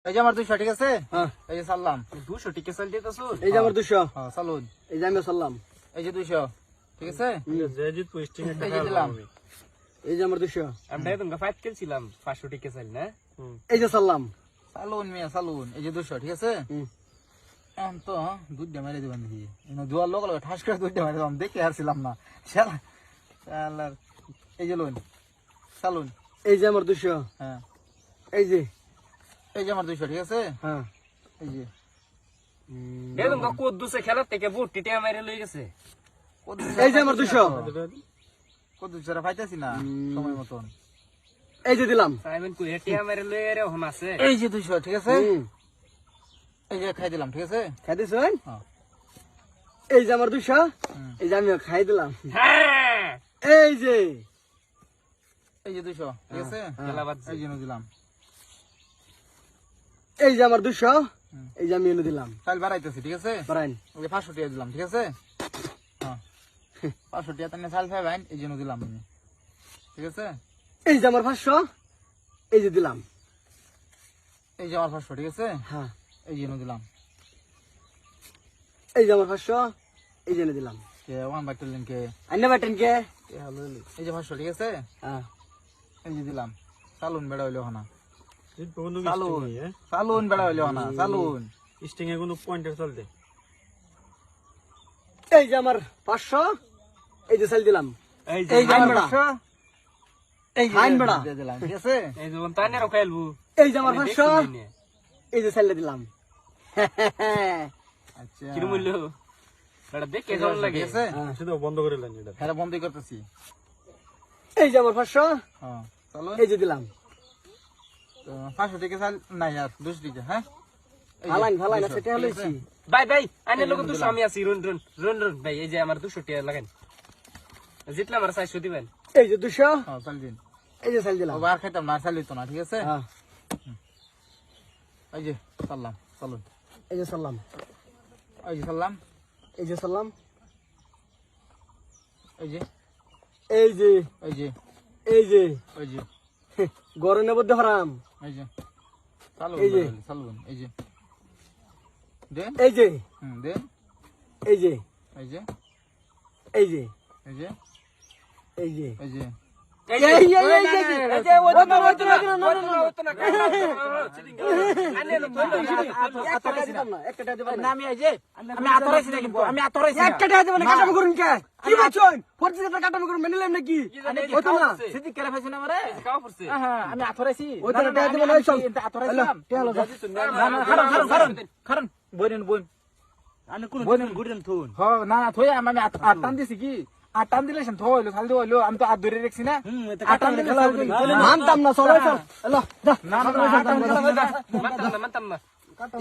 এই যে আমার 200 ঠিক আছে এই যে সাল্লাম 200 টিকে চাল দিতেছ এই যে আমার 200 হ্যাঁ সালুন এই যে আমি সাল্লাম এই যে 200 ঠিক আছে জয়জিৎ পোস্টিং এর এই টাকা যে দিলাম এই যে আমার 200 আমরা তুমি ফাইট খেলছিলাম 500 টিকে চাল না এই যে সাল্লাম সালুন মিয়া সালুন এই যে 200 ঠিক আছে এখন তো দুধ দিয়ে মেরে দিবেন দেখি দুয়ার লোক ঠাস করে দুধ দিয়ে মেরে দিলাম দেখে আসছিলাম না শালা শালার এই যে লোন সালুন এই যে আমার 200 হ্যাঁ এই যে আমার 200 ঠিক আছে হ্যাঁ এই যে এ তুমি কোদ দুসে খেলা থেকে বুট টিটে মেরে লই গেছে এই যে আমার 200 কত দুসরা পাইতাছি না সময় মতন এই যে দিলাম সাইমন কই টিয়া মেরে লই এর হন আছে এই যে 200 ঠিক আছে এই যে খাই দিলাম ঠিক আছে খাই দিছেন হ্যাঁ এই যে আমার 200 এই যে আমি খাই দিলাম হ্যাঁ এই যে 200 ঠিক আছে খেলা বাদ এই যে দিলাম এই যে আমার 200 এই যে আমি এনে দিলাম চাল বাড়াইতেছি ঠিক আছে বারাইন ওই যে 500 টাকা দিলাম ঠিক আছে হ্যাঁ 500 টাকা তানে চাল খাইবেন এই জন্য দিলাম আমি ঠিক আছে এই যে আমার 500 এই যে দিলাম এই যে আমার 500 ঠিক আছে হ্যাঁ এই জন্য দিলাম এই যে আমার 500 এই যে এনে দিলাম কে one by telling K Anna বাটেন K hello এই যে 500 ঠিক আছে হ্যাঁ এই যে দিলাম সালুন বেড়া হইলো না কোনো সালুন সালুন বেড়া হইলো না সালুন স্টিং এ কোনো পয়েন্টার চলতে এই যে আমার 500 এই যে সেল দিলাম এই এই যে আইন আমার বেড়া। 500 এই যে আইন বেড়া। দিয়ে দিলাম ঠিক আছে এই যে তানে রাখাইলবু এই যে আমার 500 এই যে সেল দিলাম আচ্ছা কি মূল্য বড় দেখে কেমন লাগে ঠিক আছে শুধু বন্ধ করে লাইন এটা হ্যাঁ বন্ধই করতেছি এই যে আমার 500 হ্যাঁ চলো এই যে দিলাম তো 500 টাকা চাল নাই আর 200 টাকা হ্যাঁ এই যে, ভালাইন ভালাইন 200, আছে ঠিক টেহা আছে? লইছি ভাই ভাই আনে লোক তো স্বামী আছি রন রন রন রন ভাই এই যে আমার 200 টাকা লাগান জিতলে আমার 400 দিবেন এই যে 200 হ্যাঁ চাল দিন এই যে সেল দিলাম ও বার খাইতাম না চাল দিত না ঠিক আছে হ্যাঁ এই যে সাল্লাম চলুন এই যে সাল্লাম এই যে সাল্লাম এই যে সাল্লাম এই যে এই যে এই যে এই যে এই যে গরনে বদ্ধ হারাম এই যে চালুন এই যে। চালুন এই যে দেন এই যে দেন এই যে এই যে এই যে এই যে এই যে এই যে এই যে এই যে ওই তো ওই তো আনে লোক একটা টাকা দিতাম না একটা টাকা দিতাম না আমি এই যে আমি আতরাইছি না কিন্তু আমি আতরাইছি একটা টাকা দিবেন কাটামি করুন কে কি বলছেন পড়ছি টাকা কাটামি করুন মেনেলাম নাকি ওই তো না সিদ্ধি করে ফেলছ না আমারে খাওয়া পড়ছে হ্যাঁ আমি আতরাইছি ওই তো টাকা দিবেন ওই সব আতরাইছিলাম হ্যালো না না খারন বইনেন বইন আমি কোন বইনেন গুড়েন থুন হ্যাঁ না না থই আমি আটান দিছি কি আটান দিলে সেন থইলো খালি হইলো আমি তো আট ধরে রাখছি না আটান দিলে মানতাম না চলো চল হ্যালো না না আটান মানতাম না কাটান